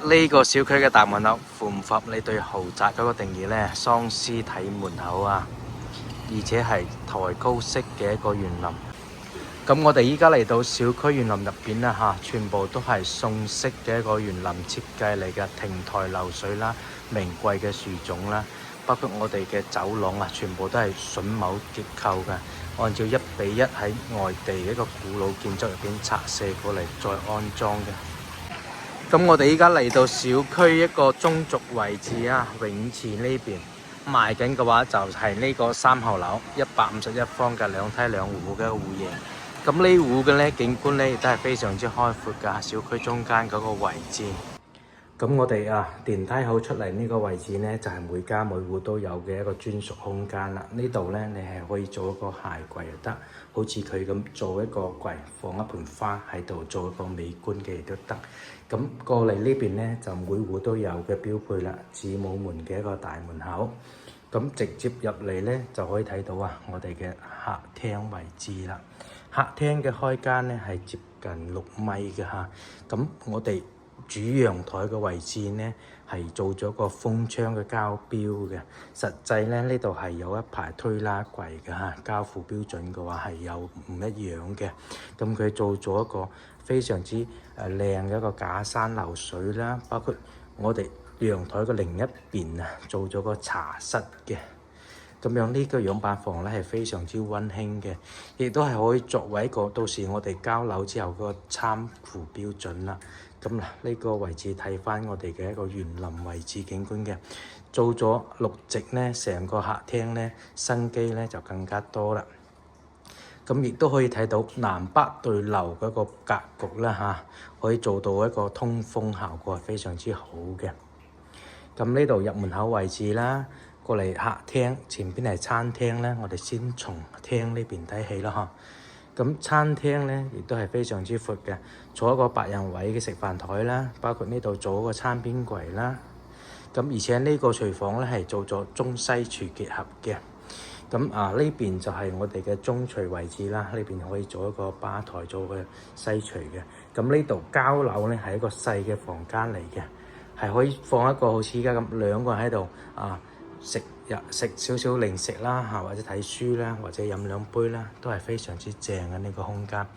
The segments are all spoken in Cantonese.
呢個小區嘅大門口符唔符合你對豪宅嗰個定義呢？桑斯體門口啊，而且係抬高式嘅一個園林。咁我哋依家嚟到小區園林入邊啦嚇，全部都係宋式嘅一個園林設計嚟嘅，亭台樓水啦，名貴嘅樹種啦，包括我哋嘅走廊啊，全部都係榫卯結構嘅，按照1比1喺外地一個古老建築入邊拆卸過嚟再安裝嘅。咁我哋依家嚟到小區一個中軸位置啊，泳池呢邊賣緊嘅話就係呢個3號樓151方嘅2梯2戶嘅戶型。咁呢戶嘅咧景觀咧亦都係非常之開闊㗎，小區中間嗰個位置。咁我哋電梯口出嚟呢個位置咧，就係每家每戶都有嘅一個專屬空間啦。呢度咧你係可以做一個鞋櫃又得，好似佢咁做一個櫃放一盆花喺度做一個美觀嘅亦都得。咁過嚟呢邊咧就每戶都有嘅標配啦，子母門嘅一個大門口。咁直接入嚟咧就可以睇到我哋嘅客廳位置啦。客廳嘅開間咧係接近6米嘅嚇。咁我哋主陽台嘅位置咧係做咗個封窗嘅膠標嘅。實際咧呢度係有一排推拉櫃嘅嚇，交付標準嘅話係有唔一樣嘅。咁佢做咗一個非常之靚嘅一個假山流水啦，包括我哋陽台嘅另一邊做咗個茶室嘅。咁樣呢個樣板房咧係非常之溫馨嘅，亦都係可以作為一個到時我哋交樓之後個參考標準啦。咁呢個位置睇翻我哋嘅一個園林位置景觀嘅，做咗綠植咧，成個客廳咧生機咧就更加多啦。咁亦都可以睇到南北對流嗰個格局啦嚇，可以做到一個通風效果係非常之好嘅。咁呢度入門口位置啦，過嚟客廳前邊係餐廳咧，我哋先從廳呢邊睇起啦嚇。咁餐廳咧亦都係非常之闊嘅，坐一個8人位嘅食飯台啦，包括呢度做一個餐邊櫃啦。咁而且呢個廚房咧係做咗中西廚結合嘅。咁呢邊就係我哋嘅中廚位置啦，呢邊可以做一個吧台做嘅西廚嘅。咁呢度交樓咧係一個細嘅房間嚟嘅，係可以放一個好似而家咁2個人喺度食少少零食啦嚇，或者睇書啦，或者飲2杯啦，都係非常之正嘅呢個空間。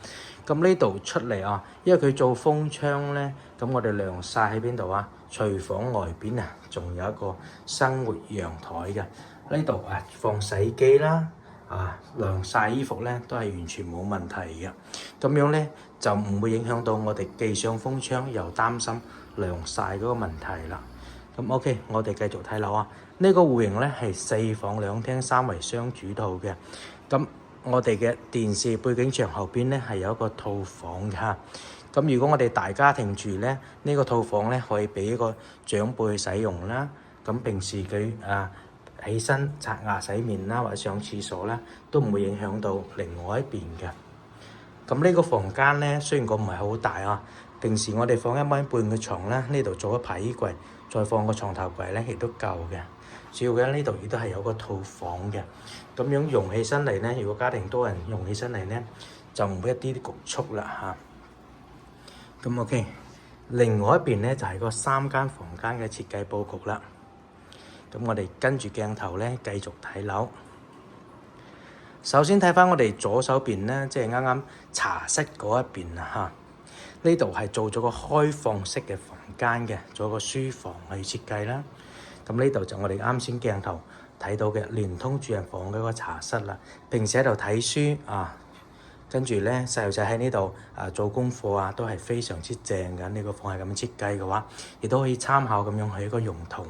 咁呢度出嚟因為佢做封窗咧，咁我哋晾曬喺邊度廚房外邊仲有一個生活陽台嘅。呢度放洗機啦，晾曬衣服咧都係完全冇問題嘅。咁樣咧就唔會影響到我哋既上封窗又擔心晾曬嗰個問題啦。咁 OK，我哋繼續睇樓呢個戶型咧係4房2廳3衛雙主套嘅。咁我哋嘅電視背景牆後邊咧係有一個套房嘅。咁如果我哋大家庭住咧，呢個套房咧可以俾一個長輩去使用啦。咁平時佢起身刷牙洗面啦，或者上廁所啦，都唔會影響到另外一邊嘅。咁呢個房間咧，雖然個唔係好大平時我哋放1米半嘅床啦，呢度做一排衣櫃，再放個床頭櫃咧，亦都夠嘅。主要嘅呢度亦都係有個套房嘅，咁樣用起身嚟咧，如果家庭多人用起身嚟咧，就唔會一啲啲局促啦嚇。咁 OK，另外一邊咧就係個3間房間嘅設計佈局啦。咁我哋跟住鏡頭咧繼續睇樓。首先睇翻我哋左手邊咧，即係啱啱茶室嗰一邊嚇。呢度係做咗個開放式嘅房間嘅，做一個書房去設計啦。咁呢度就我哋啱先鏡頭睇到嘅聯通主人房嘅一個茶室啦。平時喺度睇書跟住咧細路仔喺呢度做功課都係非常之正嘅。呢個房係咁設計嘅話，亦都可以參考咁樣去一個用途。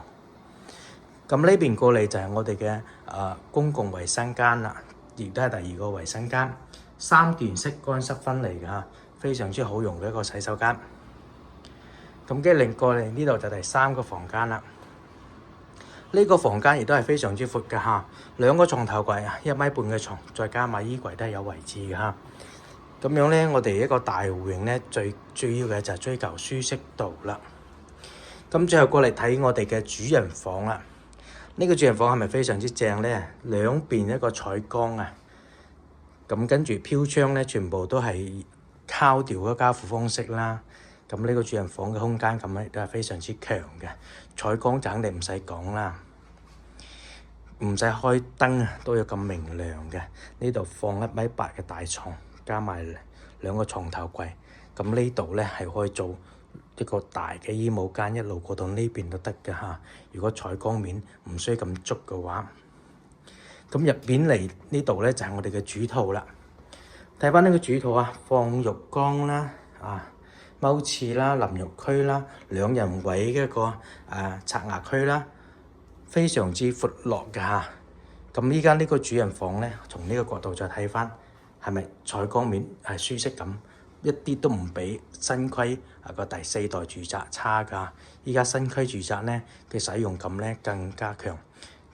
咁呢邊過嚟就係我哋嘅公共衛生間啦，亦都係第2個衛生間，3段式乾濕分離嘅非常之好用嘅一個洗手間。咁跟住另過嚟呢度就第3個房間啦。呢個房間亦都係非常之闊嘅2個床頭櫃1米半嘅床，再加埋衣櫃都係有位置嘅咁樣咧，我哋一個大戶型咧，最主要嘅就係追求舒適度啦。咁最後過嚟睇我哋嘅主人房啦。呢個主人房係咪非常之正咧？兩邊一個採光咁跟住飄窗咧，全部都係敲掉嘅交付方式啦。咁呢個主人房嘅空間感咧都係非常之強嘅，採光就肯定唔使講啦，唔使開燈啊都有咁明亮嘅。呢度放1.8米嘅大床，加埋2個床頭櫃，咁呢度咧係可以做一個大嘅衣帽間，一路過到呢邊都得嘅嚇。如果採光面唔需要咁足嘅話，咁入邊嚟呢度咧就係我哋嘅主套啦。睇翻呢個主套啊，放浴缸啦，踎廁啦、淋浴區啦、2人位嘅一個刷牙區啦，非常之闊落嘅嚇。咁依家呢個主人房咧，從呢個角度再睇翻，係咪採光面係舒適感？一啲都唔比新規個第4代住宅差㗎。依家新規住宅咧嘅使用感咧更加強，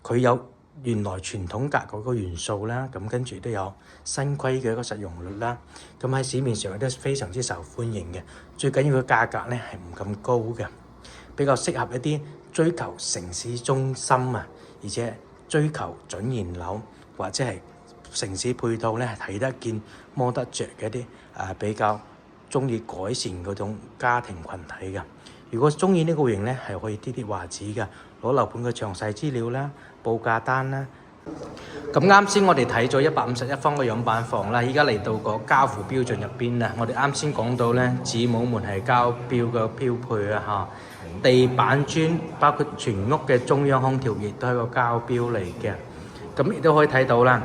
佢有原來傳統格嗰個元素啦，咁跟住都有新規嘅一個實用率啦。咁喺市面上都非常之受歡迎嘅。最緊要嘅價格咧係唔咁高嘅，比較適合一啲追求城市中心啊，而且追求準現樓或者係城市配套咧係睇得見摸得着嘅一啲比較中意改善嗰種家庭群體嘅。如果中意呢個型咧，係可以啲話紙嘅，攞樓盤嘅詳細資料啦、報價單啦。咁啱先我哋睇咗151方嘅樣板房啦，依家嚟到個交付標準入邊啦。我哋啱先講到咧，子母門係交標嘅標配啊嚇，地板磚包括全屋嘅中央空調亦都係個交標嚟嘅。咁亦都可以睇到啦，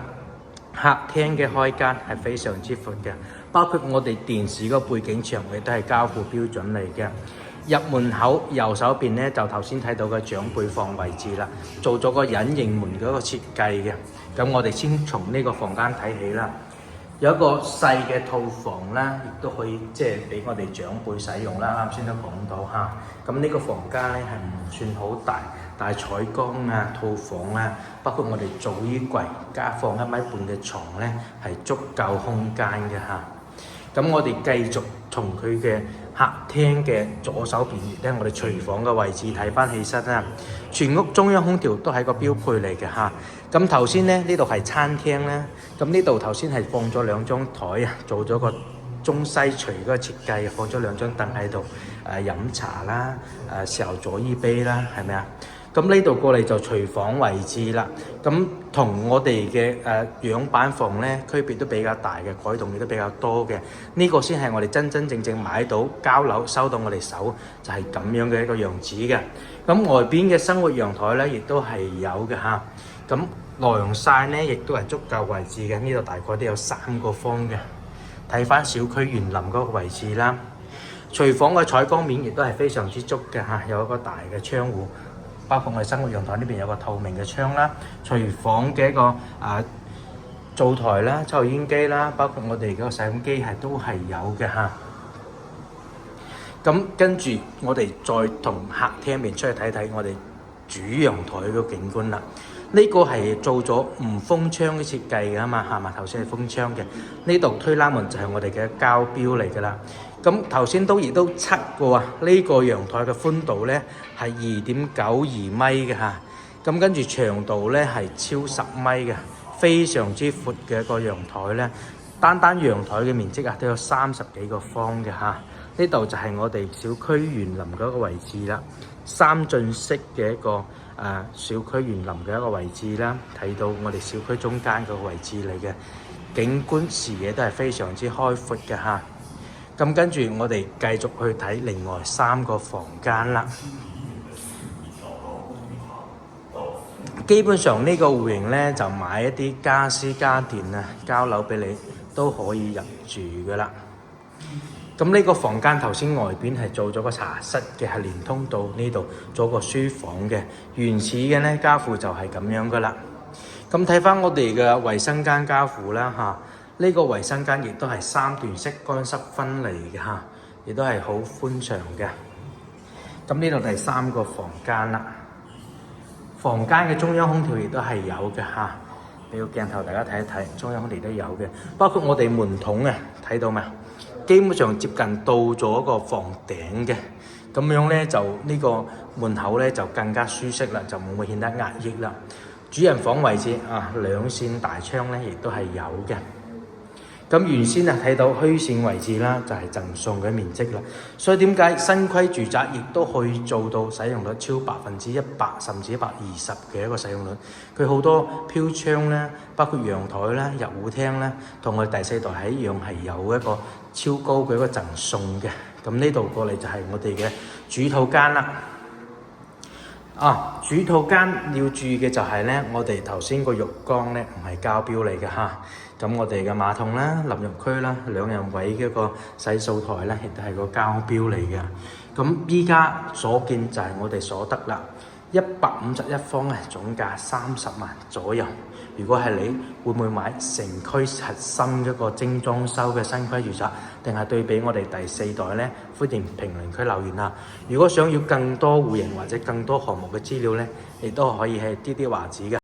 客廳嘅開間係非常之闊嘅，包括我哋電視嗰個背景牆亦都係交付標準嚟嘅。入門口右手邊咧就頭先睇到嘅長輩房位置啦，做咗個隱形門嗰個設計嘅。咁我哋先從呢個房間睇起啦，有一個細嘅套房啦，亦都可以即係俾我哋長輩使用啦。啱先都講到嚇，咁呢個房間咧係唔算好大，但係採光啊、套房啊，包括我哋做衣櫃加放1.5米嘅床咧，係足夠空間嘅嚇。咁我哋繼續從佢嘅客廳嘅左手邊咧，我哋廚房嘅位置睇翻起身啦。全屋中央空調都係個標配嚟嘅嚇。咁頭先咧呢度係餐廳啦，咁呢度頭先係放咗2張台啊，做咗個中西廚嗰個設計，放咗2張凳喺度飲茶啦、時候左衣杯啦，係咪啊？咁呢度過嚟就廚房位置啦，咁同我哋嘅樣板房咧區別都比較大嘅，改動亦都比較多嘅。呢個先係我哋真真正正買到交樓收到我哋手就係咁樣嘅一個樣子嘅。咁外邊嘅生活陽台咧亦都係有嘅嚇。咁晾曬咧亦都係足夠位置嘅，呢度大概都有3個方嘅。睇翻小區園林嗰個位置啦，廚房嘅採光面亦都係非常之足嘅嚇，有一個大嘅窗戶。包括我哋生活陽台呢邊有個透明嘅窗啦，廚房嘅一個灶台啦、抽油煙機啦，包括我哋嗰個洗碗機都係有嘅嚇。咁跟住我哋再同客廳面出去睇睇我哋主陽台個景觀啦。呢個係做咗唔封窗嘅設計㗎嘛，係嘛？頭先係封窗嘅，呢度推拉門就係我哋嘅交標嚟㗎啦。咁頭先亦都測過啊，呢個陽台嘅寬度咧係2.92米嘅嚇，咁跟住長度咧係超10米嘅，非常之闊嘅一個陽台咧。單陽台嘅面積都有30幾個方嘅嚇。呢度就係我哋小區園林嗰個位置啦，3進式嘅一個小區園林嘅一個位置啦，睇到我哋小區中間個位置嚟嘅，景觀視野都係非常之開闊嘅嚇。咁跟住我哋繼續去睇另外3個房間啦。基本上呢個戶型咧就買一啲家私家電啊，交樓俾你都可以入住噶啦。咁呢個房間頭先外邊係做咗個茶室嘅，係連通到呢度做個書房嘅。原始嘅咧家父就係咁樣噶啦。咁睇翻我哋嘅衛生間家父啦嚇。呢個衛生間亦都係3段式乾濕分離嘅嚇，亦都係好寬敞嘅。咁呢度第3個房間啦，房間嘅中央空調亦都係有嘅嚇。俾個鏡頭大家睇一睇，中央空調都有嘅。包括我哋門筒啊，睇到嘛？基本上接近到咗個房頂嘅，咁樣咧就呢個門口咧就更加舒適啦，就冇會顯得壓抑啦。主人房位置2扇大窗咧亦都係有嘅。咁原先睇到虛線位置啦，就係贈送嘅面積啦。所以點解新規住宅亦都可以做到使用率超100%甚至120%嘅一個使用率？佢好多飄窗咧，包括陽台啦、入戶廳咧，同我哋第四代係一樣，係有一個超高嘅一個贈送嘅。咁呢度過嚟就係我哋嘅主套間啦。主套間要注意嘅就係咧，我哋頭先個浴缸咧唔係膠標嚟嘅嚇。咁我哋嘅馬桶啦、淋浴區啦、兩人位嘅一個洗漱台咧，亦都係個膠標嚟嘅。咁依家所見就係我哋所得啦，151方總價30萬左右。如果係你，會唔會買城區核心一個精裝修嘅新規住宅，定係對比我哋第四代呢？歡迎評論區留言啊！如果想要更多戶型或者更多項目嘅資料呢，亦都可以係啲啲話子嘅。